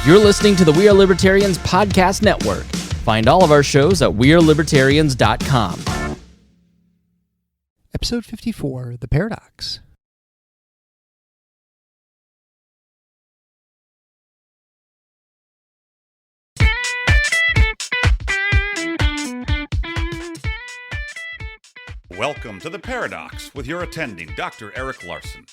You're listening to the We Are Libertarians podcast network. Find all of our shows at wearelibertarians.com. Episode 54, The Paradox. Welcome to The Paradox with your attending, Dr. Eric Larson.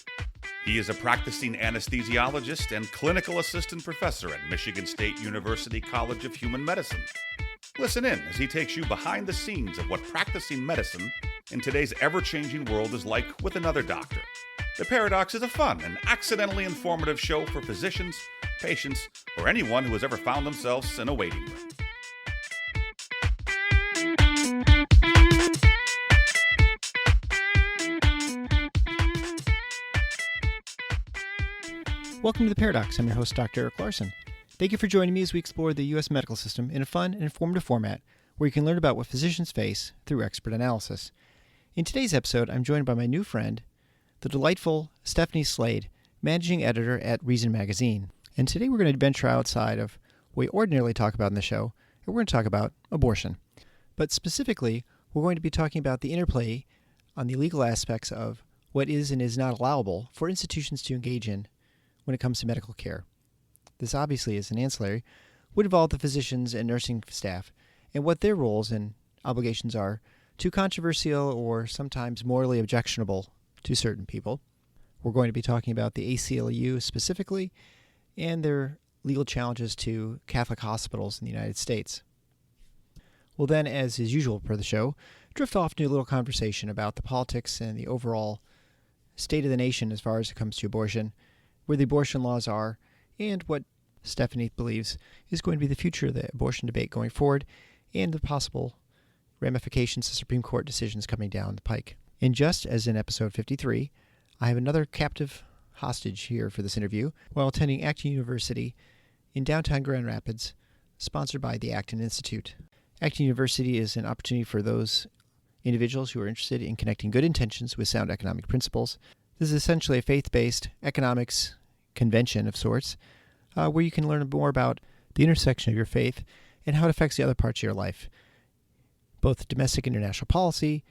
He is a practicing anesthesiologist and clinical assistant professor at Michigan State University College of Human Medicine. Listen in as he takes you behind the scenes of what practicing medicine in today's ever-changing world is like with another doctor. The Paradox is a fun and accidentally informative show for physicians, patients, or anyone who has ever found themselves in a waiting room. Welcome to The Paradox. I'm your host, Dr. Eric Larson. Thank you for joining me as we explore the U.S. medical system in a fun and informative format where you can learn about what physicians face through expert analysis. In today's episode, I'm joined by my new friend, the delightful Stephanie Slade, managing editor at Reason Magazine. And today we're going to venture outside of what we ordinarily talk about in the show, and we're going to talk about abortion. But specifically, we're going to be talking about the interplay on the legal aspects of what is and is not allowable for institutions to engage in when it comes to medical care. This obviously is an ancillary, would involve the physicians and nursing staff and what their roles and obligations are, too controversial or sometimes morally objectionable to certain people. We're going to be talking about the ACLU specifically and their legal challenges to Catholic hospitals in the United States. We'll then, as is usual per the show, drift off into a little conversation about the politics and the overall state of the nation as far as it comes to abortion, where the abortion laws are, and what Stephanie believes is going to be the future of the abortion debate going forward, and the possible ramifications of Supreme Court decisions coming down the pike. And just as in episode 53, I have another captive hostage here for this interview while attending Acton University in downtown Grand Rapids, sponsored by the Acton Institute. Acton University is an opportunity for those individuals who are interested in connecting good intentions with sound economic principles. This is essentially a faith-based economics convention of sorts, where you can learn more about the intersection of your faith and how it affects the other parts of your life, both domestic and international policy,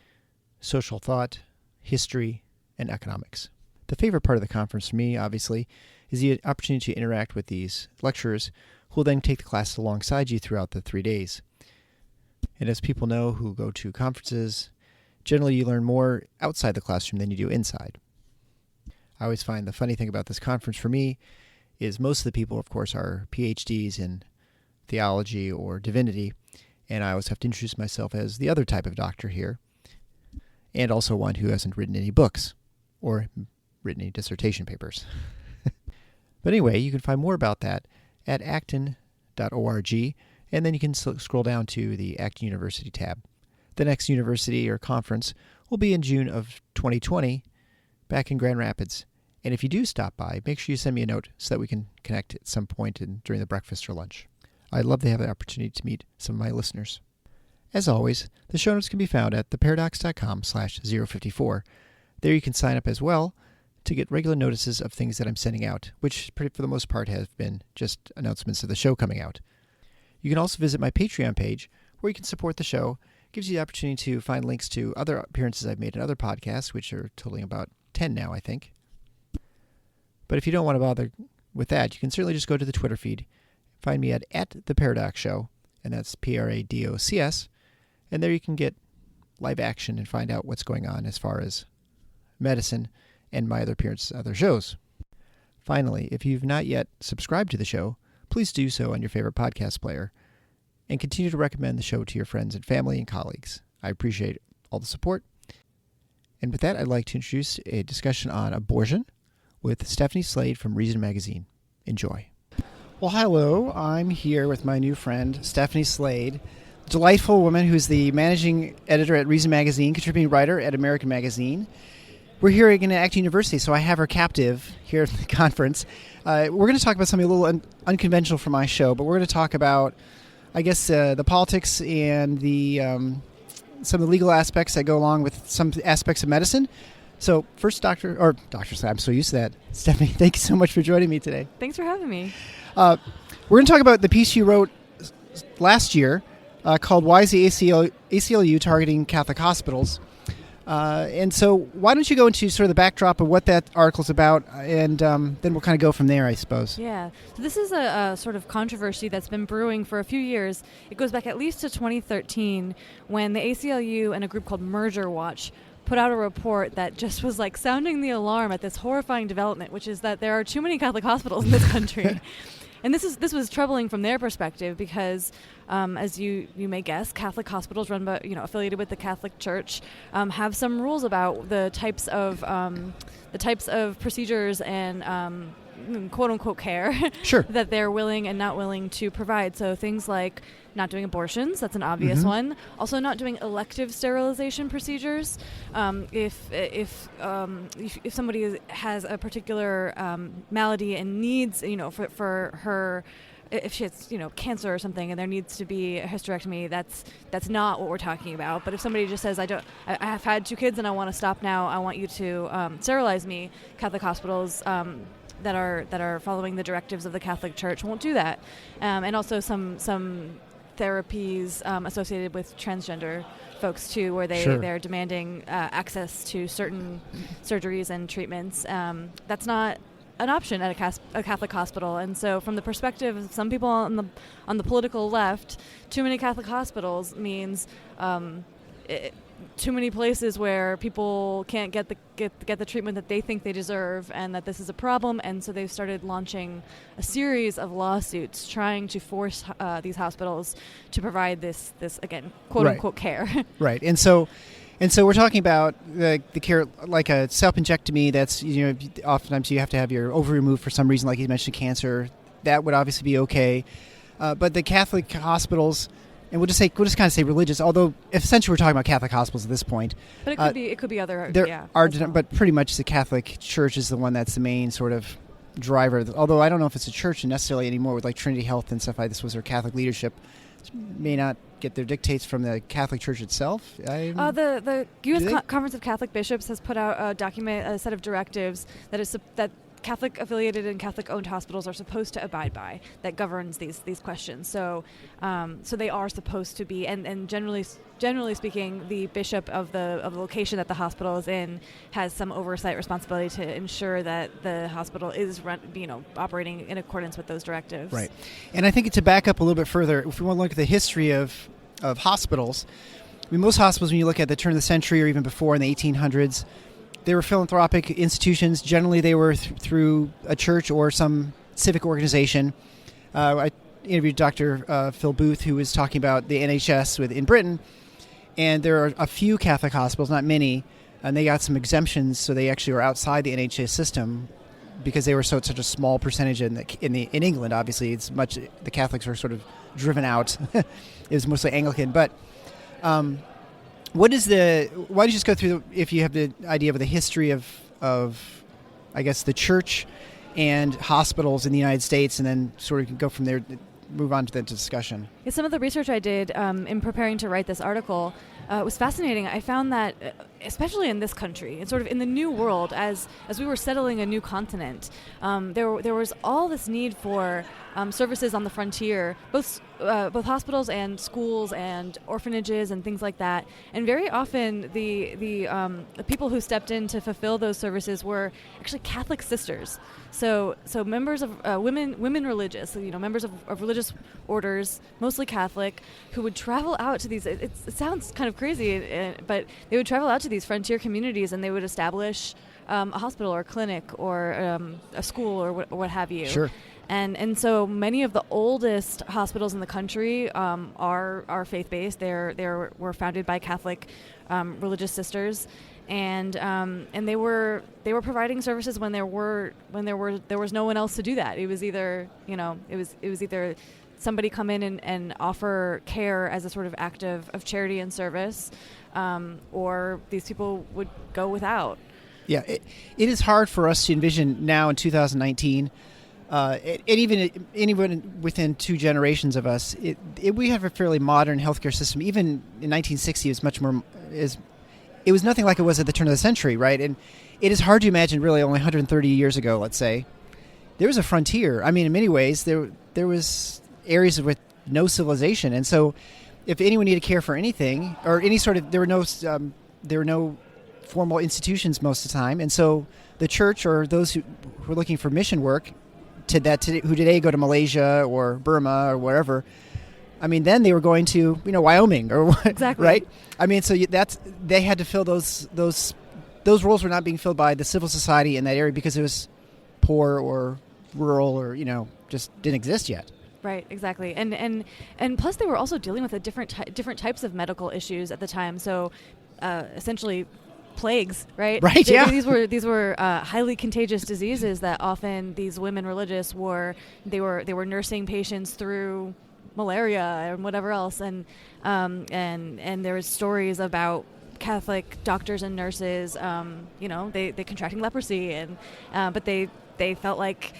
social thought, history, and economics. The favorite part of the conference for me, obviously, is the opportunity to interact with these lecturers who will then take the classes alongside you throughout the 3 days. And as people know who go to conferences, generally you learn more outside the classroom than you do inside. I always find the funny thing about this conference for me is most of the people, of course, are PhDs in theology or divinity, and I always have to introduce myself as the other type of doctor here, and also one who hasn't written any books or written any dissertation papers. But anyway, you can find more about that at acton.org, and then you can scroll down to the Acton University tab. The next university or conference will be in June of 2020, back in Grand Rapids. And if you do stop by, make sure you send me a note so that we can connect at some point during the breakfast or lunch. I'd love to have the opportunity to meet some of my listeners. As always, the show notes can be found at theparadox.com/054. There you can sign up as well to get regular notices of things that I'm sending out, which for the most part have been just announcements of the show coming out. You can also visit my Patreon page where you can support the show. It gives you the opportunity to find links to other appearances I've made in other podcasts, which are totaling about 10 now, I think. But if you don't want to bother with that, you can certainly just go to the Twitter feed. Find me at The Paradox Show, and that's PRADOCS. And there you can get live action and find out what's going on as far as medicine and my other appearances, other shows. Finally, if you've not yet subscribed to the show, please do so on your favorite podcast player, and continue to recommend the show to your friends and family and colleagues. I appreciate all the support. And with that, I'd like to introduce a discussion on abortion with Stephanie Slade from Reason Magazine. Enjoy. Well, hello. I'm here with my new friend, Stephanie Slade, delightful woman who's the managing editor at Reason Magazine, contributing writer at American Magazine. We're here again at Acton University, so I have her captive here at the conference. We're going to talk about something a little unconventional for my show, but we're going to talk about, I guess, the politics and the some of the legal aspects that go along with some aspects of medicine. So first, Dr. Slade, I'm so used to that. Stephanie, thank you so much for joining me today. Thanks for having me. We're going to talk about the piece you wrote last year called "Why is the ACLU Targeting Catholic Hospitals?" And so why don't you go into sort of the backdrop of what that article's about, and then we'll kind of go from there, I suppose. Yeah. So this is a sort of controversy that's been brewing for a few years. It goes back at least to 2013 when the ACLU and a group called Merger Watch put out a report that just was like sounding the alarm at this horrifying development, which is that there are too many Catholic hospitals in this country. And this was troubling from their perspective because, as you may guess, Catholic hospitals run by affiliated with the Catholic Church have some rules about the types of procedures and quote unquote care Sure. that they're willing and not willing to provide. So things like not doing abortions, that's an obvious one. Also not doing elective sterilization procedures. If somebody has a particular malady and needs, for her, if she has, cancer or something and there needs to be a hysterectomy, that's not what we're talking about. But if somebody just says, I have had 2 kids and I want to stop now, I want you to sterilize me, Catholic hospitals that are following the directives of the Catholic Church won't do that. And also some therapies associated with transgender folks too, where they're demanding access to certain surgeries and treatments. That's not an option at a Catholic hospital. And so from the perspective of some people on the political left, too many Catholic hospitals means too many places where people can't get the treatment that they think they deserve, and that this is a problem. And so they've started launching a series of lawsuits trying to force these hospitals to provide this again, quote unquote care. Right. And so we're talking about the care like a self-injectomy. That's oftentimes you have to have your ovary removed for some reason, like you mentioned, cancer. That would obviously be okay. But the Catholic hospitals, and we'll just kind of say religious, although essentially we're talking about Catholic hospitals at this point. But it could be other. But pretty much the Catholic Church is the one that's the main sort of driver. Although I don't know if it's a church necessarily anymore, with like Trinity Health and stuff like this was their Catholic leadership. May not get their dictates from the Catholic Church itself. The U.S. Conference of Catholic Bishops has put out a set of directives that Catholic-affiliated and Catholic-owned hospitals are supposed to abide by, that governs these questions. So they are supposed to be, and generally speaking, the bishop of the location that the hospital is in has some oversight responsibility to ensure that the hospital is operating in accordance with those directives. Right, and I think to back up a little bit further, if we want to look at the history of hospitals, I mean, most hospitals, when you look at the turn of the century or even before in the 1800s. They were philanthropic institutions. Generally, they were through a church or some civic organization. I interviewed Dr. Phil Booth, who was talking about the NHS in Britain, and there are a few Catholic hospitals, not many, and they got some exemptions, so they actually were outside the NHS system because they were such a small percentage in England. Obviously, the Catholics were sort of driven out. It was mostly Anglican, but. Why don't you just go through, if you have the idea of the history of I guess, the church and hospitals in the United States, and then sort of go from there, move on to the discussion. Yeah, some of the research I did in preparing to write this article was fascinating. I found that, especially in this country, and sort of in the new world, as we were settling a new continent, there was all this need for services on the frontier, both hospitals and schools and orphanages and things like that. And very often the people who stepped in to fulfill those services were actually Catholic sisters. So members of women religious, members of religious orders, mostly Catholic, who would travel out to these. It sounds kind of crazy, but they would travel out to these frontier communities, and they would establish a hospital or a clinic or a school or what have you. Sure. And so many of the oldest hospitals in the country are faith-based. They were founded by Catholic religious sisters, and they were providing services when there was no one else to do that. It was either either somebody come in and offer care as a sort of act of charity and service, or these people would go without. Yeah, it is hard for us to envision now in 2019. And even within 2 generations of us, we have a fairly modern healthcare system. Even in 1960, it was much more. It was nothing like it was at the turn of the century, right? And it is hard to imagine, really, only 130 years ago, let's say, there was a frontier. I mean, in many ways, there was areas with no civilization, and so if anyone needed care for anything or any sort of, there were no formal institutions most of the time, and so the church or those who were looking for mission work who today go to Malaysia or Burma or wherever. I mean, then they were going to Wyoming or what, exactly, right? I mean, so they had to fill those roles were not being filled by the civil society in that area because it was poor or rural or just didn't exist yet. Right, exactly, and plus they were also dealing with different types of medical issues at the time. So, essentially, plagues, right? Right. Yeah. These were highly contagious diseases that often these women religious they were nursing patients through malaria and whatever else, and there was stories about Catholic doctors and nurses, they contracting leprosy, and but they felt like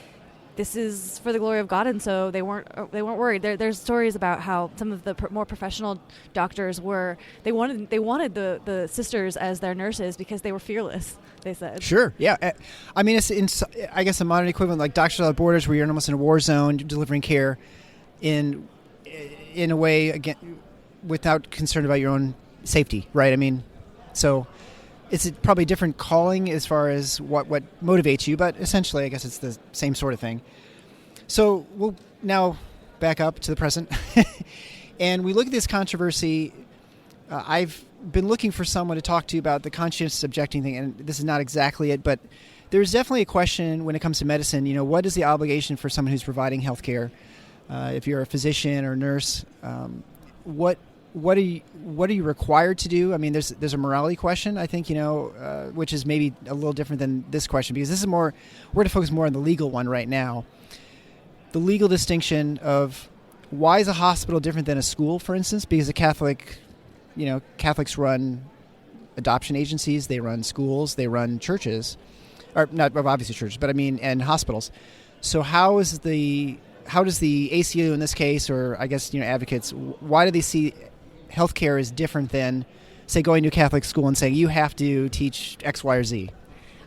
this is for the glory of God, and so they weren't worried. There's stories about how some of the more professional doctors they wanted the sisters as their nurses because they were fearless, they said. Sure, yeah. I mean, it's I guess a modern equivalent like Doctors Without Borders, where you're almost in a war zone delivering care in a way, again, without concern about your own safety, right? I mean, so it's probably a different calling as far as what motivates you, but essentially I guess it's the same sort of thing. So we'll now back up to the present, and we look at this controversy. I've been looking for someone to talk to about the conscientious objecting thing, and this is not exactly it, but there's definitely a question when it comes to medicine. What is the obligation for someone who's providing health care? If you're a physician or nurse, what are you required to do? I mean, there's a morality question, I think, which is maybe a little different than this question, because this is more, we're going to focus more on the legal one right now. The legal distinction of why is a hospital different than a school, for instance? Because Catholics run adoption agencies, they run schools, they run churches, or not obviously churches, but I mean, and hospitals. So how does the ACLU in this case, or I guess, advocates, why do they see healthcare is different than, say, going to a Catholic school and saying you have to teach X, Y, or Z?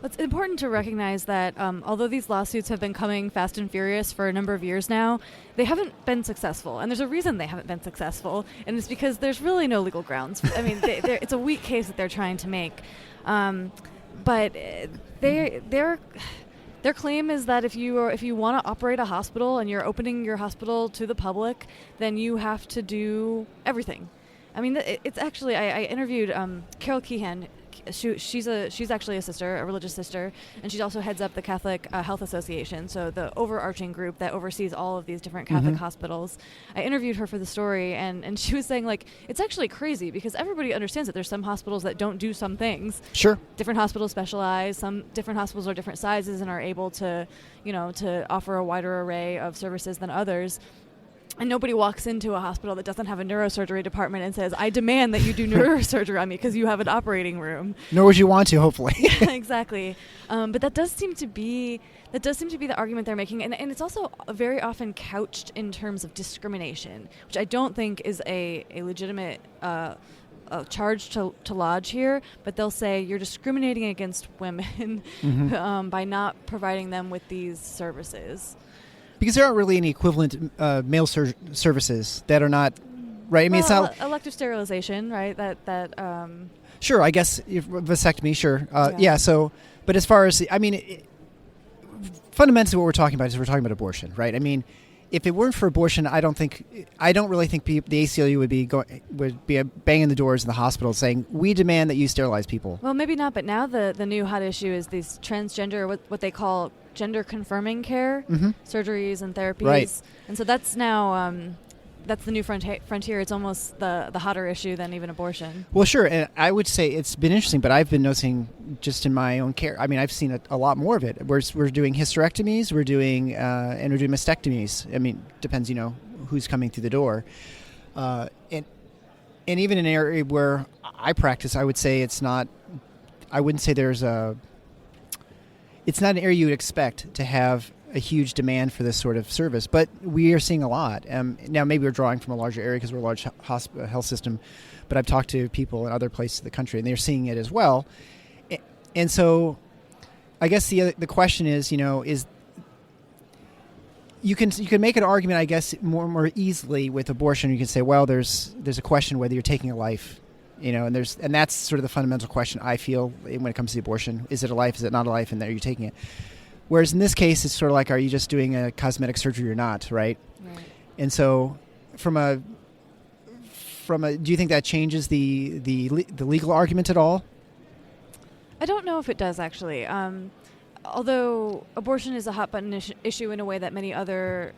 It's important to recognize that although these lawsuits have been coming fast and furious for a number of years now, they haven't been successful. And there's a reason they haven't been successful, and it's because there's really no legal grounds. I mean, it's a weak case that they're trying to make. But their claim is that if you want to operate a hospital and you're opening your hospital to the public, then you have to do everything. I mean, it's actually, I interviewed Carol Keehan. She's actually a sister, a religious sister, and she also heads up the Catholic Health Association, so the overarching group that oversees all of these different Catholic hospitals. I interviewed her for the story, and she was saying, like, it's actually crazy because everybody understands that there's some hospitals that don't do some things. Sure. Different hospitals specialize. Some different hospitals are different sizes and are able to, to offer a wider array of services than others. And nobody walks into a hospital that doesn't have a neurosurgery department and says, I demand that you do neurosurgery on me because you have an operating room. Nor would you want to, hopefully. Yeah, exactly. But that does seem to be the argument they're making. And it's also very often couched in terms of discrimination, which I don't think is a legitimate charge to lodge here. But they'll say you're discriminating against women by not providing them with these services. Because there aren't really any equivalent male services that are not, right? I mean, it's not elective sterilization, right? That Sure, I guess vasectomy, sure. Yeah. So, but as far as fundamentally, what we're talking about is we're talking about abortion, right? I mean, if it weren't for abortion, I don't really think the ACLU would be banging the doors in the hospital saying we demand that you sterilize people. Well, maybe not, but now the new hot issue is these transgender, what they call gender confirming care, surgeries and therapies, right. And so that's now that's the new frontier. It's almost the hotter issue than even abortion. Well, sure, and I would say it's been interesting, but I've been noticing just in my own care. I mean, I've seen a lot more of it. We're doing hysterectomies, we're doing mastectomies. I mean, depends, who's coming through the door, and even in an area where I practice, I would say it's not. I wouldn't say there's a. It's not an area you would expect to have a huge demand for this sort of service, but we are seeing a lot. Now, maybe we're drawing from a larger area because we're a large health system, but I've talked to people in other places of the country, and they're seeing it as well. And so I guess the question is, you can make an argument, I guess, more easily with abortion. You can say, well, there's a question whether you're taking a life, and that's sort of the fundamental question I feel when it comes to abortion: is it a life? Is it not a life? And are you taking it? Whereas in this case, it's sort of like, are you just doing a cosmetic surgery or not, right? Right. And so, do you think that changes the legal argument at all? I don't know if it does, actually. Although abortion is a hot button issue in a way that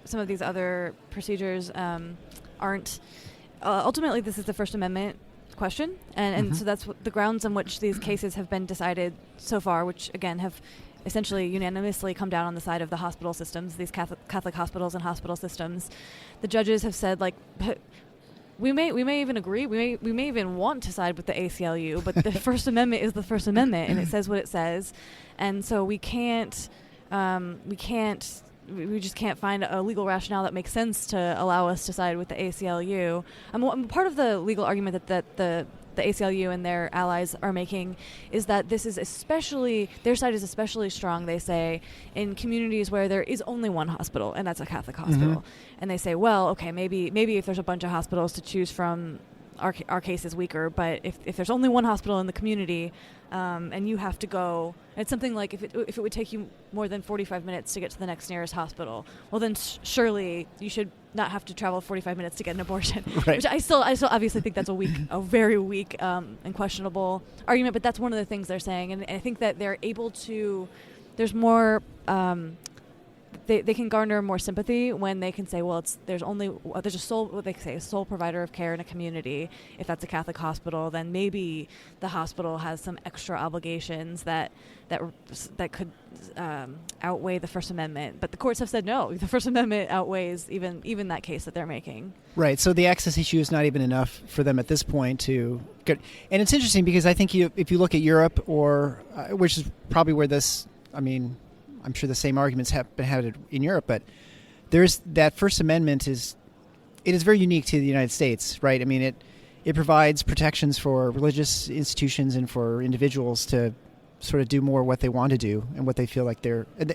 some of these other procedures aren't. Ultimately, this is the First Amendment question, and so that's what the grounds on which these cases have been decided so far, which again have essentially unanimously come down on the side of the hospital systems, these Catholic hospitals and hospital systems. The judges have said, like, we may even agree, we may even want to side with the ACLU, but the First Amendment is the First Amendment, and it says what it says, and so we just can't find a legal rationale that makes sense to allow us to side with the ACLU. Part of the legal argument that the ACLU and their allies are making is that this is their side is especially strong, they say, in communities where there is only one hospital, and that's a Catholic hospital. And they say, well, okay, maybe if there's a bunch of hospitals to choose from, our case is weaker, but if there's only one hospital in the community, and you have to go, it's something like if it would take you more than 45 minutes to get to the next nearest hospital, well then surely you should not have to travel 45 minutes to get an abortion. Right. Which I still obviously think that's a very weak and questionable argument, but that's one of the things they're saying, and I think that they're able to. There's more. They can garner more sympathy when they can say, well, there's a sole provider of care in a community. If that's a Catholic hospital, then maybe the hospital has some extra obligations that could outweigh the First Amendment. But the courts have said no. The First Amendment outweighs even that case that they're making. Right. So the access issue is not even enough for them at this point to get. And it's interesting because I think if you look at Europe, which is probably where this, I'm sure the same arguments have been had in Europe, but there's that First Amendment is very unique to the United States, right? It provides protections for religious institutions and for individuals to sort of do more what they want to do and what they feel like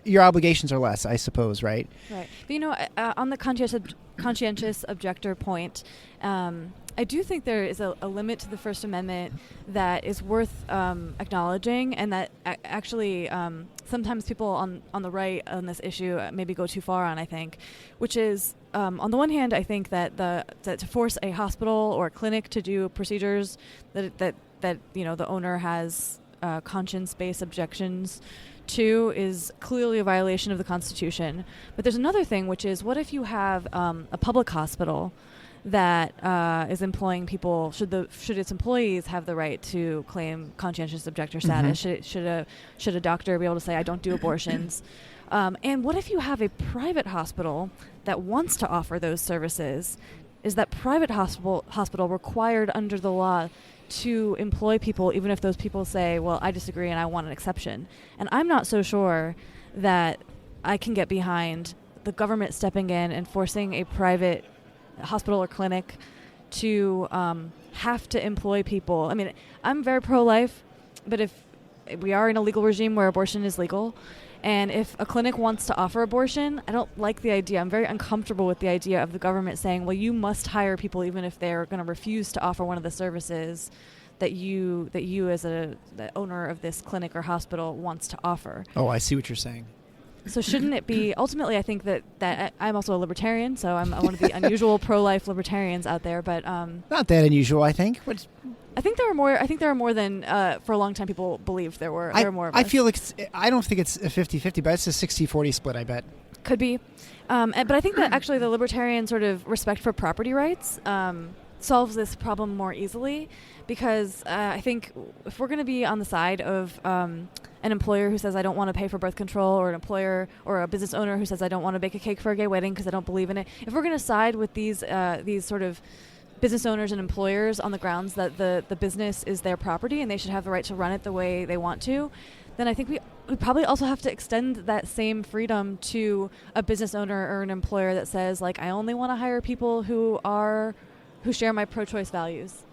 your obligations are less, I suppose, right? Right. But on the conscientious objector point, I do think there is a limit to the First Amendment that is worth acknowledging, and that actually sometimes people on the right on this issue maybe go too far on, I think, which is, on the one hand, I think that to force a hospital or a clinic to do procedures that the owner has conscience-based objections to is clearly a violation of the Constitution. But there's another thing, which is, what if you have a public hospital that is employing people? Should its employees have the right to claim conscientious objector status? Should a doctor be able to say, I don't do abortions? And what if you have a private hospital that wants to offer those services? Is that private hospital required under the law to employ people, even if those people say, well, I disagree and I want an exception? And I'm not so sure that I can get behind the government stepping in and forcing a private hospital or clinic to have to employ people. I'm very pro-life, but if we are in a legal regime where abortion is legal, and if a clinic wants to offer abortion, I don't like the idea. I'm very uncomfortable with the idea of the government saying, well, you must hire people even if they're going to refuse to offer one of the services that you as the owner of this clinic or hospital wants to offer. Oh, I see what you're saying. So shouldn't it be, ultimately, I think that I'm also a libertarian, so I'm one of the unusual pro-life libertarians out there, but not that unusual, I think. I think there are more than for a long time people believed there were. There are more of us. I feel like I don't think it's a 50-50, but it's a 60-40 split, I bet. Could be. But I think that actually the libertarian sort of respect for property rights solves this problem more easily, because I think if we're going to be on the side of an employer who says I don't want to pay for birth control, or an employer or a business owner who says I don't want to bake a cake for a gay wedding because I don't believe in it, if we're going to side with these sort of business owners and employers on the grounds that the business is their property and they should have the right to run it the way they want to, then I think we probably also have to extend that same freedom to a business owner or an employer that says, like, I only want to hire people who share my pro-choice values,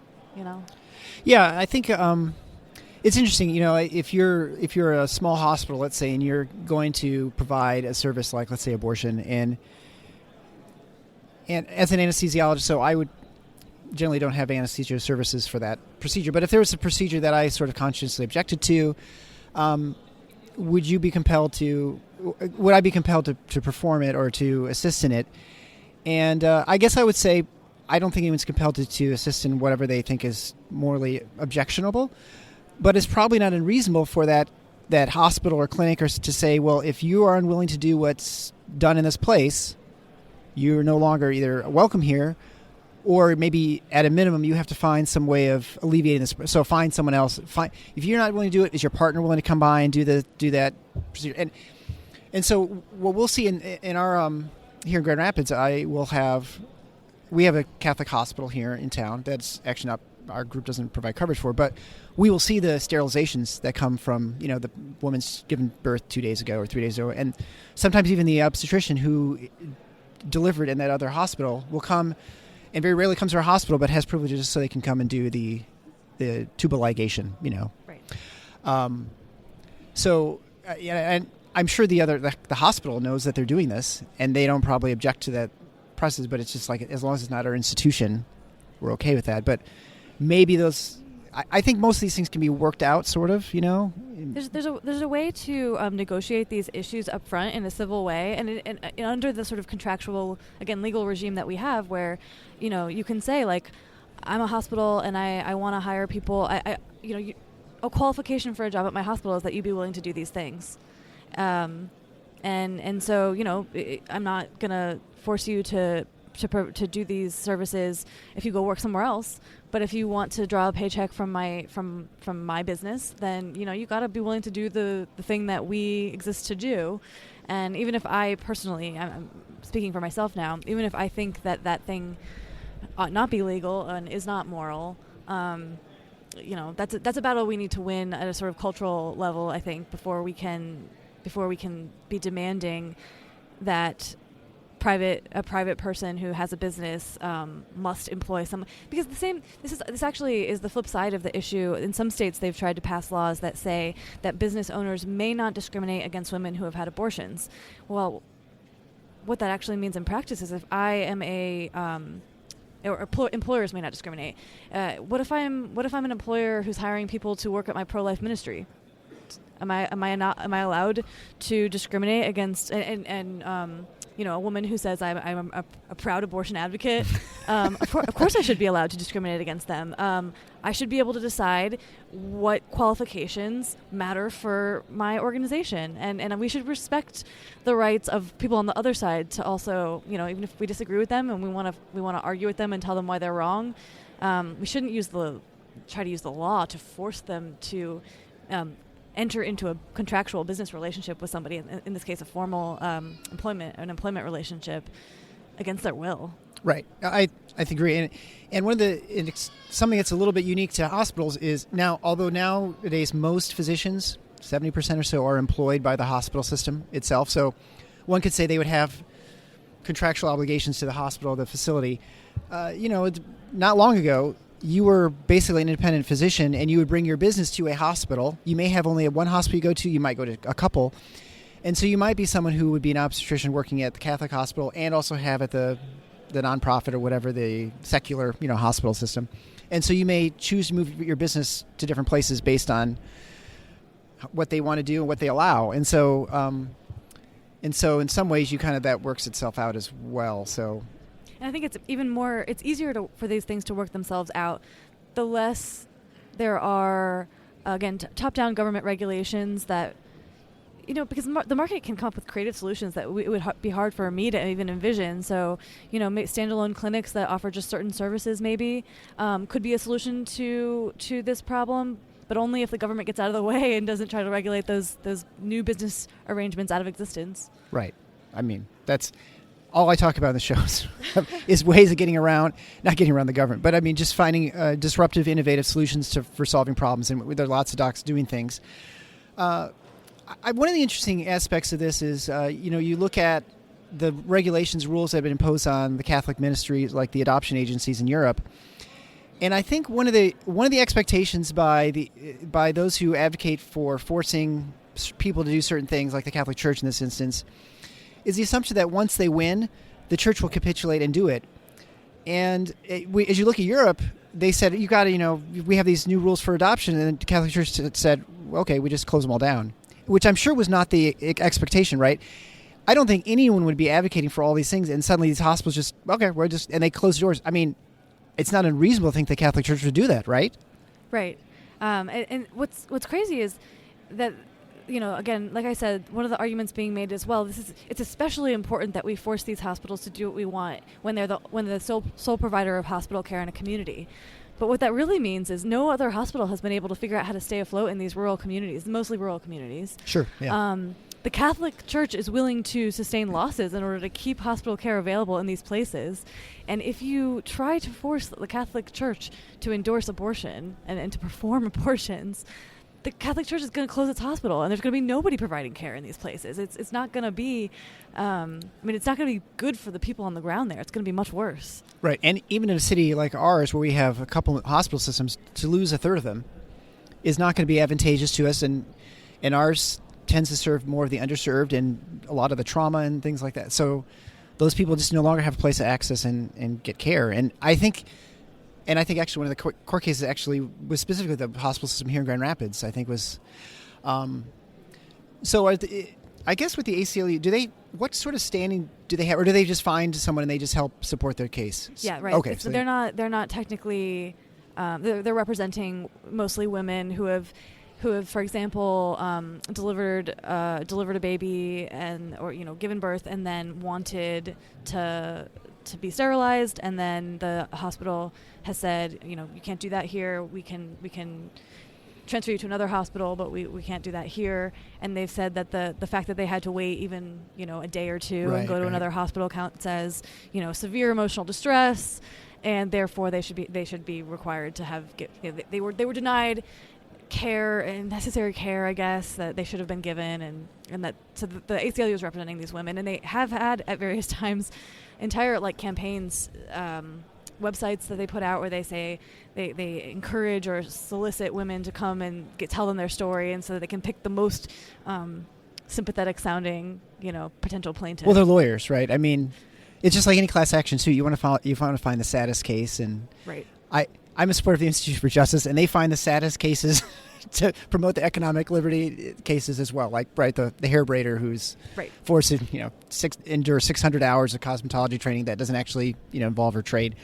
Yeah, I think it's interesting. If you're a small hospital, let's say, and you're going to provide a service like, let's say, abortion, and And as an anesthesiologist, so I would generally don't have anesthesia services for that procedure. But if there was a procedure that I sort of consciously objected to, would I be compelled to perform it or to assist in it? And I guess I would say I don't think anyone's compelled to assist in whatever they think is morally objectionable, but it's probably not unreasonable for that hospital or clinic or to say, well, if you are unwilling to do what's done in this place, you're no longer either welcome here, or maybe at a minimum you have to find some way of alleviating this. So find someone else. If you're not willing to do it, is your partner willing to come by and do that procedure? And so what we'll see in our here in Grand Rapids, we have a Catholic hospital here in town. That's actually not, our group doesn't provide coverage for, but we will see the sterilizations that come from, the woman's given birth 2 days ago or 3 days ago, and sometimes even the obstetrician who delivered in that other hospital will come, and very rarely comes to our hospital, but has privileges so they can come and do the tubal ligation, Right. And I'm sure the hospital knows that they're doing this, and they don't probably object to that process, but it's just like, as long as it's not our institution, we're okay with that. But maybe I think most of these things can be worked out, sort of, There's a way to negotiate these issues up front in a civil way, and under the sort of contractual, again, legal regime that we have, where you can say, like, I'm a hospital and I want to hire people. A qualification for a job at my hospital is that you be willing to do these things, and so I'm not gonna force you to do these services if you go work somewhere else. But if you want to draw a paycheck from my business, then you got to be willing to do the thing that we exist to do. And even if I personally, I'm speaking for myself now, even if I think that thing ought not be legal and is not moral, that's a battle we need to win at a sort of cultural level, I think, before we can be demanding that a private person who has a business must employ someone, because this actually is the flip side of the issue. In some states, they've tried to pass laws that say that business owners may not discriminate against women who have had abortions. Well, what that actually means in practice is, if I am employers may not discriminate. What if I'm an employer who's hiring people to work at my pro-life ministry? Am I allowed to discriminate against a woman who says I'm a proud abortion advocate? Of course I should be allowed to discriminate against them. I should be able to decide what qualifications matter for my organization, and we should respect the rights of people on the other side to also, even if we disagree with them and we want to argue with them and tell them why they're wrong, we shouldn't try to use the law to force them to enter into a contractual business relationship with somebody, in this case a formal employment relationship, against their will. Right. I agree. And something that's a little bit unique to hospitals is although nowadays most physicians, 70% or so, are employed by the hospital system itself, so one could say they would have contractual obligations to the hospital, the facility. Not long ago, you were basically an independent physician, and you would bring your business to a hospital. You may have only one hospital you go to. You might go to a couple. And so you might be someone who would be an obstetrician working at the Catholic hospital and also have at the nonprofit or whatever, the secular, hospital system. And so you may choose to move your business to different places based on what they want to do and what they allow. And so in some ways, that works itself out as well. So. And I think it's easier for these things to work themselves out the less there are, again, top-down government regulations that, because the market can come up with creative solutions that it would be hard for me to even envision. So, standalone clinics that offer just certain services maybe could be a solution to this problem, but only if the government gets out of the way and doesn't try to regulate those new business arrangements out of existence. Right. I mean, that's all I talk about in the shows is ways of not getting around the government, but I mean, just finding disruptive, innovative solutions for solving problems. And there are lots of docs doing things. One of the interesting aspects of this is, you look at the regulations, rules that have been imposed on the Catholic ministries, like the adoption agencies in Europe. And I think one of the expectations by those who advocate for forcing people to do certain things, like the Catholic Church in this instance, is the assumption that once they win, the church will capitulate and do it. And as you look at Europe, they said, you got to, we have these new rules for adoption. And the Catholic Church said, okay, we just close them all down, which I'm sure was not the expectation, right? I don't think anyone would be advocating for all these things. And suddenly these hospitals just, okay, and they close the doors. I mean, it's not unreasonable to think the Catholic Church would do that, right? Right. And what's crazy is that, again, like I said, one of the arguments being made as well, it's especially important that we force these hospitals to do what we want when they're the sole provider of hospital care in a community. But what that really means is no other hospital has been able to figure out how to stay afloat in these rural communities, mostly rural communities. Sure, yeah. The Catholic Church is willing to sustain losses in order to keep hospital care available in these places. And if you try to force the Catholic Church to endorse abortion and to perform abortions, the Catholic Church is going to close its hospital, and there's going to be nobody providing care in these places. It's not going to be, it's not going to be good for the people on the ground there. It's going to be much worse. Right, and even in a city like ours, where we have a couple of hospital systems, to lose a third of them is not going to be advantageous to us, and ours tends to serve more of the underserved and a lot of the trauma and things like that. So those people just no longer have a place to access and get care. And I think actually one of the court cases actually was specifically the hospital system here in Grand Rapids, I think was. So I guess with the ACLU, what sort of standing do they have, or do they just find someone and they just help support their case? Yeah, right. Okay. So they're not technically, they're representing mostly women who have, for example, delivered a baby or given birth and then wanted to be sterilized, and then the hospital has said, you can't do that here. We can transfer you to another hospital, but we can't do that here. And they've said that the fact that they had to wait even a day or two and go to another hospital counts as severe emotional distress, and therefore they should be required to they were denied care and necessary care, I guess, that they should have been given, and that so the ACLU is representing these women, and they have had at various times entire campaigns, websites that they put out where they say they encourage or solicit women to come and tell them their story, and so that they can pick the most sympathetic sounding potential plaintiff. Well, they're lawyers, right? I mean, it's just like any class action suit. You want to find the saddest case, and right. I'm a supporter of the Institute for Justice, and they find the saddest cases to promote the economic liberty cases as well. Like, the hair braider who's forced to, endure 600 hours of cosmetology training that doesn't actually, involve her trade.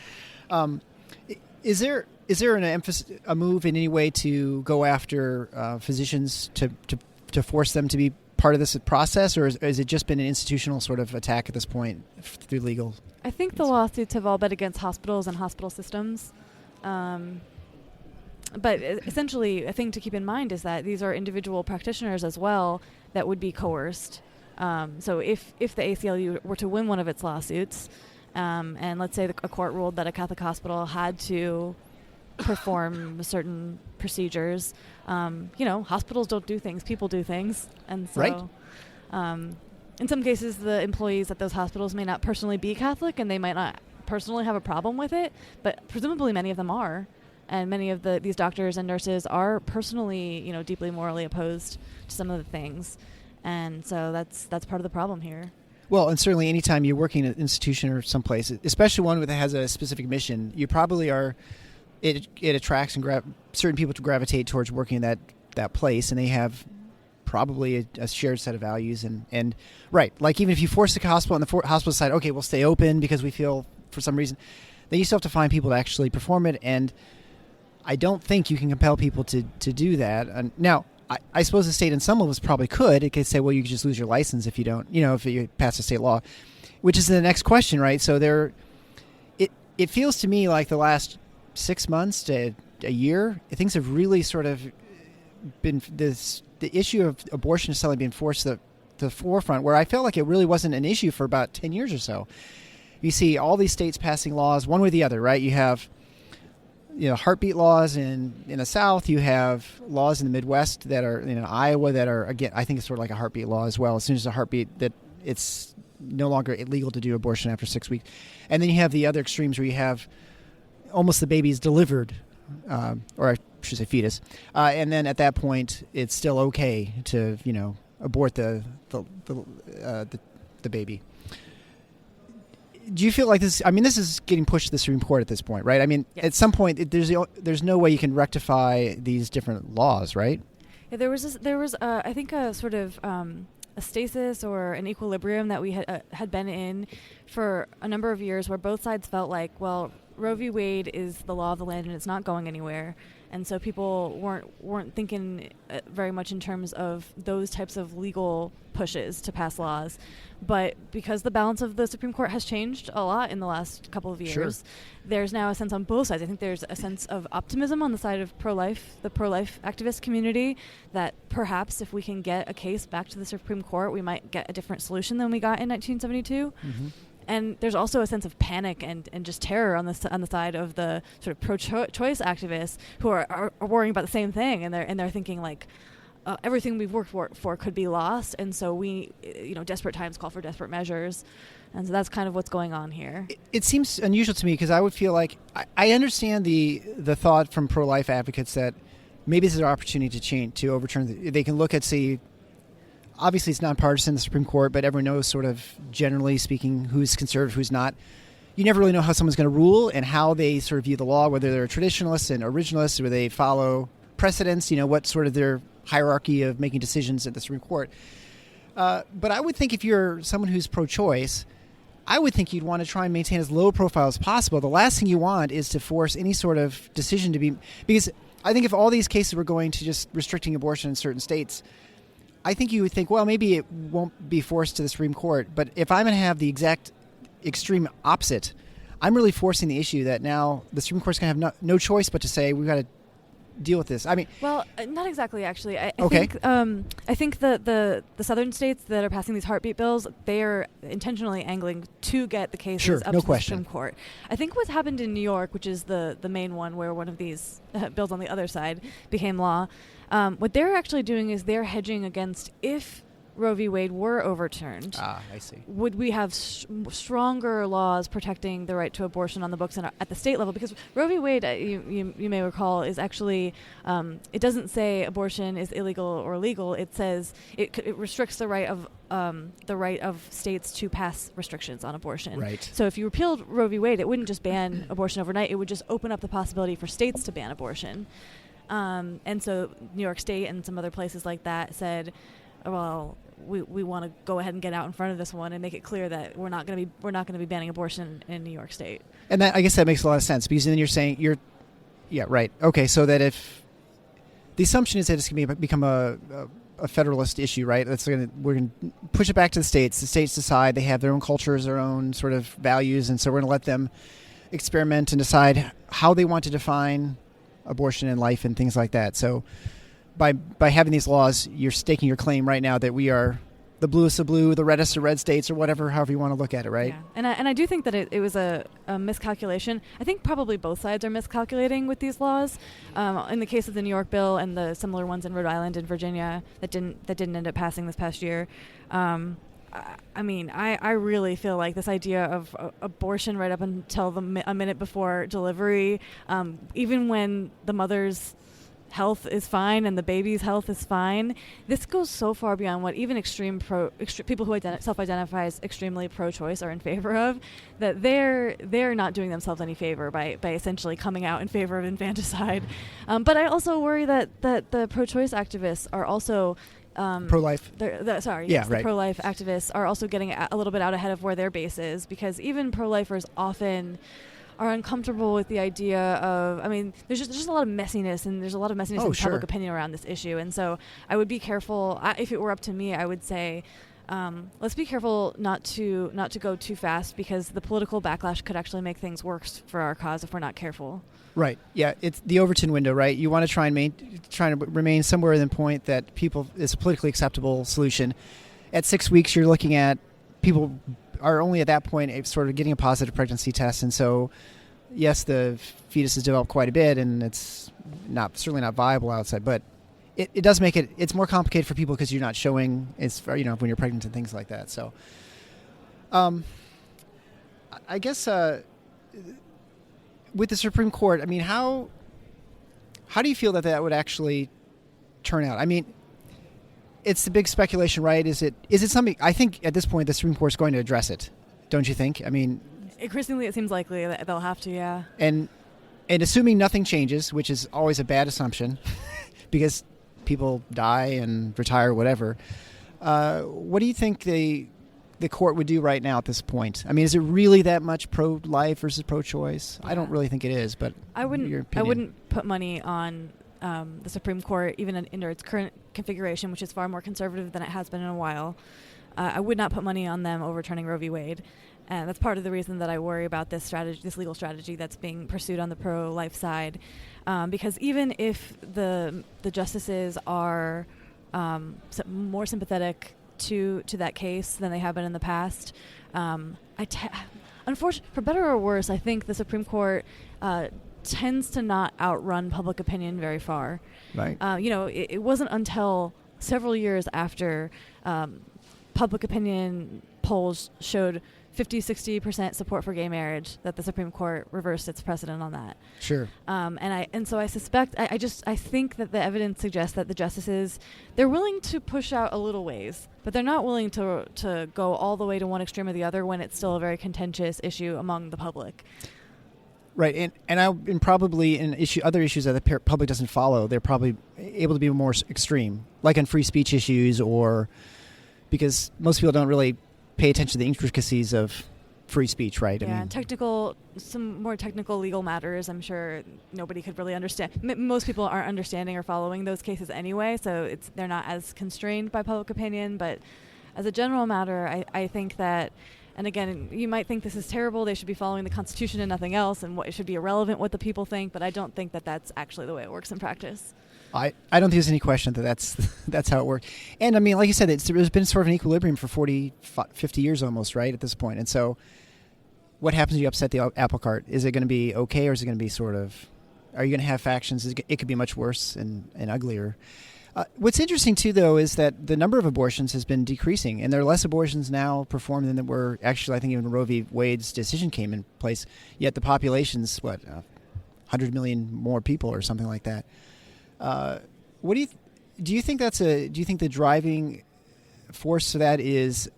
Is there a move in any way to go after physicians to force them to be part of this process, or has it just been an institutional sort of attack at this point through legal? I think the lawsuits have all been against hospitals and hospital systems. But essentially, a thing to keep in mind is that these are individual practitioners as well that would be coerced. So if the ACLU were to win one of its lawsuits, and let's say a court ruled that a Catholic hospital had to perform certain procedures, hospitals don't do things, people do things. And so in some cases, the employees at those hospitals may not personally be Catholic, and they might not personally have a problem with it, but presumably many of them are. And many of these doctors and nurses are personally, deeply morally opposed to some of the things. And so that's part of the problem here. Well, and certainly anytime you're working at an institution or someplace, especially one that has a specific mission, you probably are, it attracts certain people to gravitate towards working in that place, and they have probably a shared set of values. And like even if you force the hospital and the hospital decide, okay, we'll stay open because we feel for some reason, then you still have to find people to actually perform it, and I don't think you can compel people to do that. And now, I suppose the state in some levels probably could. It could say, well, you could just lose your license if you don't, if you pass a state law, which is the next question, right? So it feels to me like the last 6 months to a year, things have really sort of been the issue of abortion is suddenly being forced to the forefront, where I felt like it really wasn't an issue for about 10 years or so. You see all these states passing laws one way or the other, right? You have heartbeat laws in the South. You have laws in the Midwest that are Iowa that are, again, I think it's sort of like a heartbeat law as well. As soon as a heartbeat, that it's no longer illegal to do abortion after 6 weeks. And then you have the other extremes where you have almost the baby is delivered, or I should say fetus, and then at that point it's still okay to abort the baby. do you feel like this? I mean, this is getting pushed to the Supreme Court at this point, right? I mean, Yes. at some point, there's no way you can rectify these different laws, right? Yeah, there was I think a sort of a stasis or an equilibrium that we had been in for a number of years, where both sides felt like, well, Roe v. Wade is the law of the land and it's not going anywhere, and so people weren't thinking very much in terms of those types of legal pushes to pass laws. But because the balance of the Supreme Court has changed a lot in the last couple of years, Sure. there's now a sense on both sides. I think there's a sense of optimism on the side of the pro-life activist community, that perhaps if we can get a case back to the Supreme Court, we might get a different solution than we got in 1972. Mm-hmm. And there's also a sense of panic and just terror on the side of the sort of pro-choice activists who are worrying about the same thing, and they're thinking like, everything we've worked for could be lost, and so desperate times call for desperate measures, and so that's kind of what's going on here. It seems unusual to me, because I would feel like I understand the thought from pro-life advocates that maybe this is an opportunity to overturn. They can look at, say, obviously it's nonpartisan, the Supreme Court, but everyone knows sort of generally speaking who's conservative, who's not. You never really know how someone's going to rule and how they sort of view the law, whether they're traditionalists and originalists, or they follow precedents, what sort of their hierarchy of making decisions at the Supreme Court. But I would think if you're someone who's pro-choice, I would think you'd want to try and maintain as low profile as possible. The last thing you want is to force any sort of decision to be, because I think if all these cases were going to just restricting abortion in certain states, I think you would think, well, maybe it won't be forced to the Supreme Court. But if I'm going to have the exact extreme opposite, I'm really forcing the issue that now the Supreme Court's going to have no choice but to say we've got to deal with this. I mean, well, not exactly, actually. I okay. think the southern states that are passing these heartbeat bills, they are intentionally angling to get the cases Sure, up no to question. the Supreme Court. I think what's happened in New York, which is the main one where one of these bills on the other side became law, what they're actually doing is they're hedging against, if Roe v. Wade were overturned, I see. would we have stronger laws protecting the right to abortion on the books at the state level? Because Roe v. Wade, you may recall, is actually, it doesn't say abortion is illegal or legal. It says it restricts the right of states to pass restrictions on abortion. Right. So if you repealed Roe v. Wade, it wouldn't just ban abortion overnight. It would just open up the possibility for states to ban abortion. And so New York State and some other places like that said, well, we want to go ahead and get out in front of this one and make it clear that we're not going to be banning abortion in New York State. And that, I guess that makes a lot of sense, because then you're saying yeah, right. Okay, so that if the assumption is that it's going to become a federalist issue, right? We're going to push it back to the states. The states decide. They have their own cultures, their own sort of values, and so we're going to let them experiment and decide how they want to define abortion and life and things like that. So by having these laws, you're staking your claim right now that we are the bluest of blue, the reddest of red states, or whatever, however you want to look at it, right? Yeah. And I do think that it was a miscalculation. I think probably both sides are miscalculating with these laws. In the case of the New York bill and the similar ones in Rhode Island and Virginia that didn't end up passing this past year. I mean, I really feel like this idea of abortion right up until a minute before delivery, even when the mother's health is fine and the baby's health is fine, this goes so far beyond what even extreme people who self-identify as extremely pro-choice are in favor of, that they're not doing themselves any favor by essentially coming out in favor of infanticide. But I also worry that the pro-choice activists are also pro-life. The pro-life activists are also getting a little bit out ahead of where their base is, because even pro-lifers often are uncomfortable with the idea of, I mean, there's just a lot of messiness, and there's a lot of messiness in public opinion around this issue, and so I would be careful. If it were up to me, I would say, let's be careful not to go too fast, because the political backlash could actually make things worse for our cause if we're not careful. Right. Yeah. It's the Overton window, right? You want to try to remain somewhere in the point that is a politically acceptable solution. At 6 weeks, you're looking at people are only at that point sort of getting a positive pregnancy test, and so yes, the fetus has developed quite a bit, and it's certainly not viable outside, but it does make it's more complicated for people because you're not showing when you're pregnant and things like that. So I guess with the Supreme Court, I mean, how do you feel that would actually turn out? I mean, it's the big speculation, right? Is it something? I think at this point the Supreme Court is going to address it, don't you think? I mean, Increasingly, it seems likely that they'll have to, yeah. And assuming nothing changes, which is always a bad assumption, because people die and retire, whatever. What do you think the court would do right now at this point? I mean, is it really that much pro-life versus pro-choice? Yeah. I don't really think it is, but I wouldn't put money on the Supreme Court, even under its current configuration, which is far more conservative than it has been in a while. I would not put money on them overturning Roe v. Wade. And that's part of the reason that I worry about this legal strategy that's being pursued on the pro-life side, because even if the justices are more sympathetic to that case than they have been in the past, unfortunately, for better or worse, I think the Supreme Court tends to not outrun public opinion very far. Right. It wasn't until several years after public opinion polls showed 50-60% support for gay marriage that the Supreme Court reversed its precedent on that. Sure. So I suspect I think that the evidence suggests that the justices, they're willing to push out a little ways, but they're not willing to go all the way to one extreme or the other when it's still a very contentious issue among the public. Right, and probably in other issues that the public doesn't follow, they're probably able to be more extreme, like on free speech issues, or because most people don't really pay attention to the intricacies of free speech, right? Yeah, some more technical legal matters, I'm sure nobody could really understand. Most people aren't understanding or following those cases anyway, so they're not as constrained by public opinion. But as a general matter, I think that, and again, you might think this is terrible, they should be following the Constitution and nothing else, and it should be irrelevant what the people think, but I don't think that that's actually the way it works in practice. I don't think there's any question that's how it works. And I mean, like you said, there's been sort of an equilibrium for 40, 50 years almost, right, at this point. And so what happens when you upset the apple cart? Is it going to be okay, or is it going to be sort of, are you going to have factions? It could be much worse and uglier. What's interesting, too, though, is that the number of abortions has been decreasing, and there are less abortions now performed than there were, actually, I think even Roe v. Wade's decision came in place, yet the population's, 100 million more people or something like that. Do you think the driving force to that is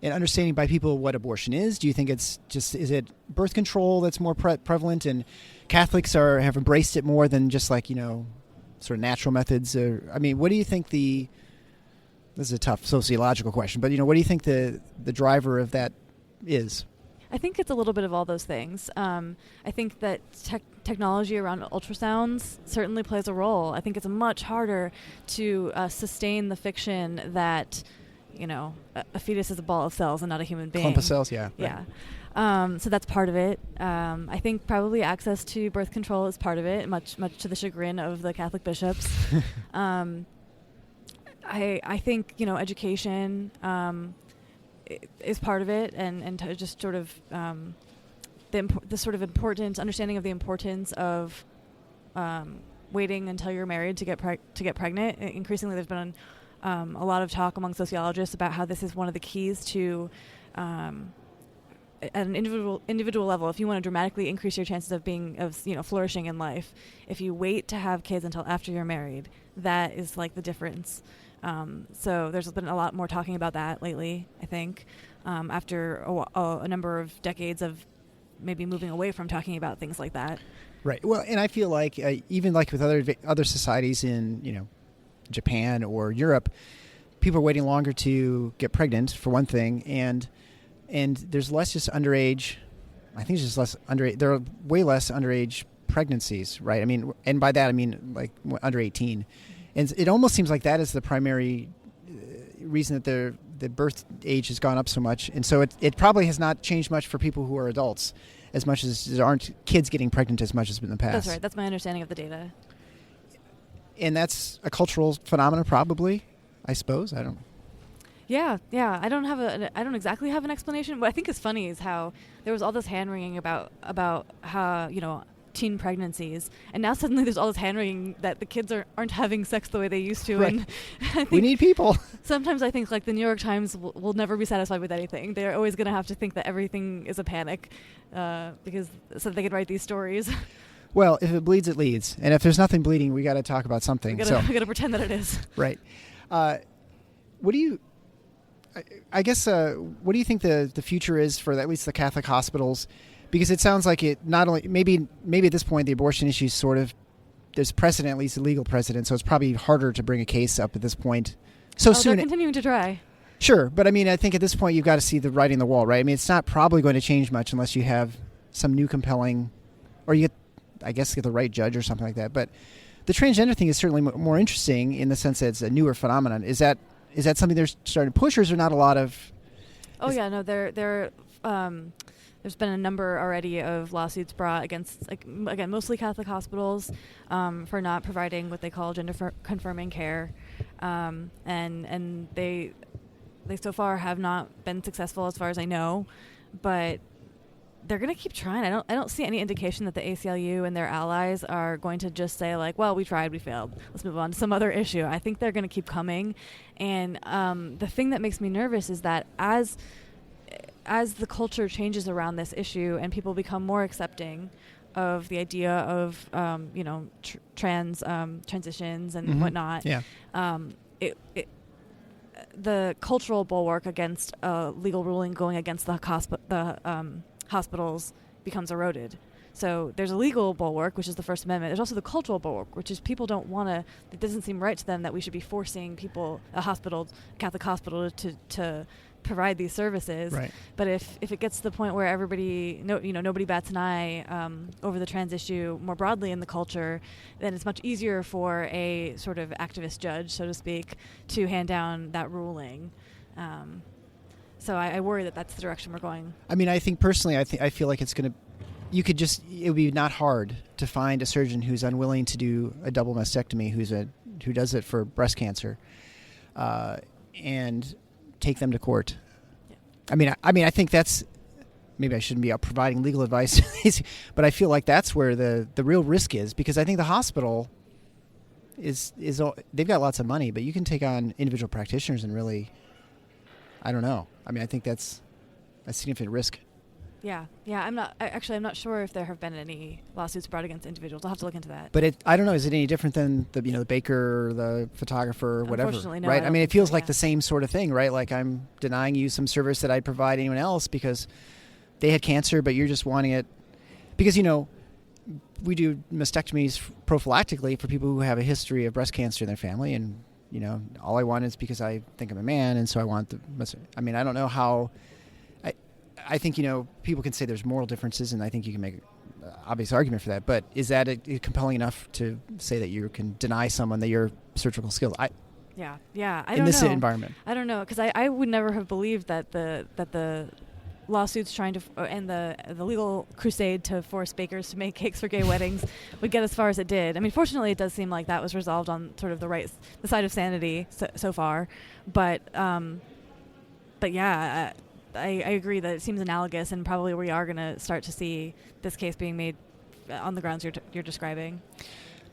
an understanding by people what abortion is? Do you think is it birth control that's more prevalent, and Catholics have embraced it more than just sort of natural methods? I mean, what do you think this is a tough sociological question, but what do you think the driver of that is? I think it's a little bit of all those things. I think that technology around ultrasounds certainly plays a role. I think it's much harder to sustain the fiction that, a fetus is a ball of cells and not a human being. Clump of cells, yeah. Yeah. So that's part of it. I think probably access to birth control is part of it, much to the chagrin of the Catholic bishops. I think, education is part of it, and to just sort of the sort of important understanding of the importance of waiting until you're married to get pregnant. Increasingly, there's been a lot of talk among sociologists about how this is one of the keys to at an individual level. If you want to dramatically increase your chances of flourishing in life, if you wait to have kids until after you're married, that is like the difference. So there's been a lot more talking about that lately, I think, after a number of decades of maybe moving away from talking about things like that. Right. Well, and I feel like even like with other societies in Japan or Europe, people are waiting longer to get pregnant, for one thing, and there's less just underage. I think it's just less underage. There are way less underage pregnancies, right? I mean, and by that I mean like under 18. And it almost seems like that is the primary reason that the birth age has gone up so much. And so it probably has not changed much for people who are adults, as much as there aren't kids getting pregnant as much as in the past. That's right. That's my understanding of the data. And that's a cultural phenomenon, probably, I suppose. I don't. Yeah. I don't exactly have an explanation. What I think is funny is how there was all this hand wringing about how teen pregnancies, and now suddenly there's all this hand wringing that the kids aren't having sex the way they used to. Right. And I think we need people. Sometimes I think like the New York Times will never be satisfied with anything. They're always going to have to think that everything is a panic, because so that they can write these stories. Well, if it bleeds, it leads, and if there's nothing bleeding, we got to talk about something. We got to pretend that it is. Right. What do you? I guess, what do you think the future is for at least the Catholic hospitals? Because it sounds like it not only, maybe at this point, the abortion issue is sort of, there's precedent, at least a legal precedent, so it's probably harder to bring a case up at this point. So soon. They're continuing to try. Sure, but I mean, I think at this point you've got to see the writing on the wall, right? I mean, it's not probably going to change much unless you have some new compelling, or you get the right judge or something like that. But the transgender thing is certainly more interesting in the sense that it's a newer phenomenon. Is that something they're starting to push, or is there not a lot of? Oh yeah, no, there's been a number already of lawsuits brought against, again, mostly Catholic hospitals for not providing what they call gender confirming care, and they so far have not been successful as far as I know, but they're going to keep trying. I don't see any indication that the ACLU and their allies are going to just say like, well, we tried, we failed, let's move on to some other issue. I think they're going to keep coming, and the thing that makes me nervous is that as the culture changes around this issue and people become more accepting of the idea of transitions and whatnot, the cultural bulwark against a legal ruling going against the hospitals becomes eroded. So there's a legal bulwark, which is the First Amendment. There's also the cultural bulwark, which is people don't want to, it doesn't seem right to them that we should be forcing Catholic hospital to provide these services. Right. But if it gets to the point where nobody bats an eye over the trans issue more broadly in the culture, then it's much easier for a sort of activist judge, so to speak, to hand down that ruling. So I worry that that's the direction we're going. I mean, I think personally, I feel like it's going to, it would be not hard to find a surgeon who's unwilling to do a double mastectomy, who does it for breast cancer, and take them to court. Yeah. I mean, I think that's, maybe I shouldn't be out providing legal advice, but I feel like that's where the real risk is, because I think the hospital is they've got lots of money, but you can take on individual practitioners and really, I don't know. I mean, I think that's a significant risk. Yeah. I'm not sure if there have been any lawsuits brought against individuals. I'll have to look into that. But I don't know. Is it any different than the baker or the photographer or whatever? Unfortunately, no. Right. I mean, it feels like the same sort of thing, right? Like I'm denying you some service that I'd provide anyone else because they had cancer, but you're just wanting it because we do mastectomies prophylactically for people who have a history of breast cancer in their family, and all I want is because I think I'm a man, and so I want I mean, I don't know how. I think, people can say there's moral differences, and I think you can make an obvious argument for that. But is that compelling enough to say that you can deny someone that your surgical skills? Yeah. I don't know. In this environment. I don't know, because I would never have believed that the lawsuits trying to and the legal crusade to force bakers to make cakes for gay weddings would get as far as it did. I mean, fortunately, it does seem like that was resolved on sort of the side of sanity so far. But yeah. I agree that it seems analogous, and probably we are going to start to see this case being made on the grounds you're describing.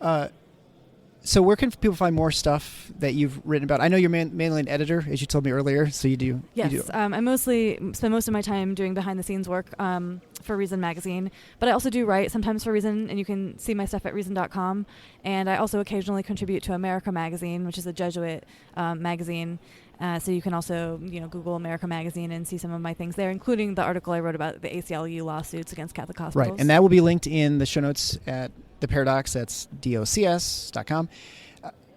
So where can people find more stuff that you've written about? I know you're mainly an editor, as you told me earlier, so you do. Yes, you do. I mostly spend most of my time doing behind-the-scenes work for Reason magazine, but I also do write sometimes for Reason, and you can see my stuff at Reason.com, and I also occasionally contribute to America magazine, which is a Jesuit magazine. So you can also, Google America Magazine and see some of my things there, including the article I wrote about the ACLU lawsuits against Catholic hospitals. Right, and that will be linked in the show notes at The Paradox. That's docs.com.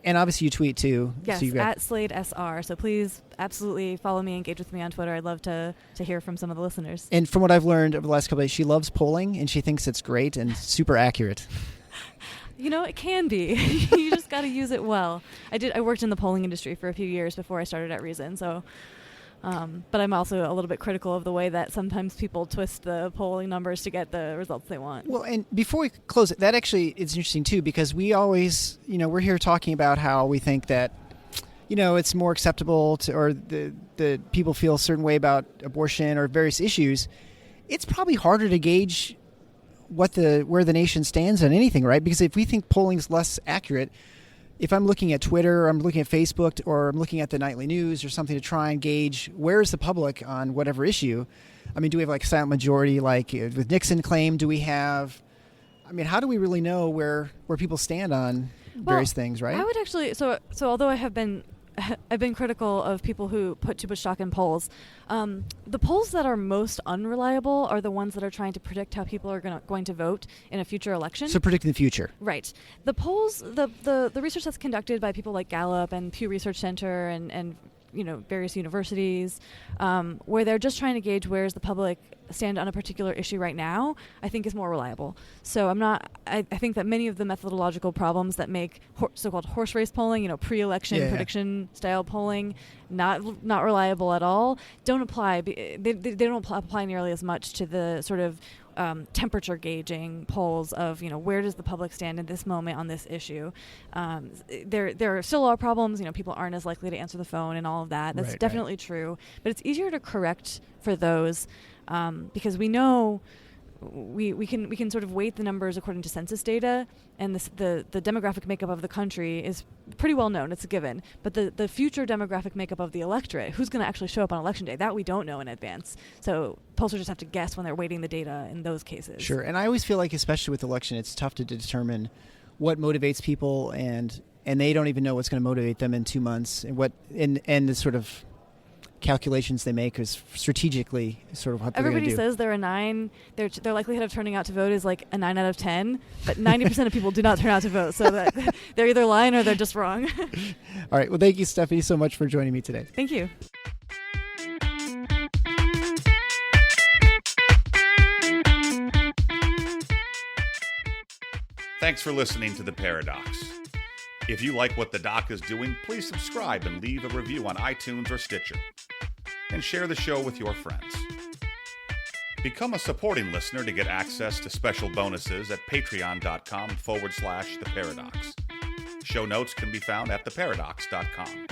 And obviously you tweet too. Yes, so at Slade SR. So please absolutely follow me, engage with me on Twitter. I'd love to hear from some of the listeners. And from what I've learned over the last couple of days, she loves polling, and she thinks it's great and super accurate. It can be. You just got to use it well. I worked in the polling industry for a few years before I started at Reason, so but I'm also a little bit critical of the way that sometimes people twist the polling numbers to get the results they want. Well, and before we close it, that actually is interesting too, because we always, we're here talking about how we think that, it's more acceptable to, or the people feel a certain way about abortion or various issues. It's probably harder to gauge where the nation stands on anything, right? Because if we think polling's less accurate, if I'm looking at Twitter, or I'm looking at Facebook, or I'm looking at the nightly news or something to try and gauge where's the public on whatever issue. I mean, do we have like silent majority like with Nixon claim? Do we have? I mean, how do we really know where people stand on various things, right? I would actually. So although I have I've been critical of people who put too much stock in polls. The polls that are most unreliable are the ones that are trying to predict how people are going to vote in a future election. So predicting the future. Right. The polls, the research that's conducted by people like Gallup and Pew Research Center and various universities, where they're just trying to gauge where does the public stand on a particular issue right now, I think is more reliable. So I think that many of the methodological problems that make so-called horse race polling, pre-election prediction style polling, not reliable at all, don't apply. They don't apply nearly as much to the sort of temperature gauging polls of where does the public stand in this moment on this issue. There still are problems. People aren't as likely to answer the phone and all of that. That's definitely true. But it's easier to correct for those because we know we can sort of weight the numbers according to census data, and the demographic makeup of the country is pretty well known. It's a given. But the future demographic makeup of the electorate, who's going to actually show up on election day, that we don't know in advance. So pollsters just have to guess when they're weighting the data in those cases. Sure. And I always feel like, especially with election, it's tough to determine what motivates people, and they don't even know what's going to motivate them in 2 months, and the sort of calculations they make is strategically sort of what they're going to do. Everybody says they're a 9. Their likelihood of turning out to vote is like a 9 out of 10, but 90% of people do not turn out to vote, so that they're either lying or they're just wrong. All right. Well, thank you, Stephanie, so much for joining me today. Thank you. Thanks for listening to The Paradox. If you like what the doc is doing, please subscribe and leave a review on iTunes or Stitcher. And share the show with your friends. Become a supporting listener to get access to special bonuses at patreon.com/theparadox. Show notes can be found at theparadox.com.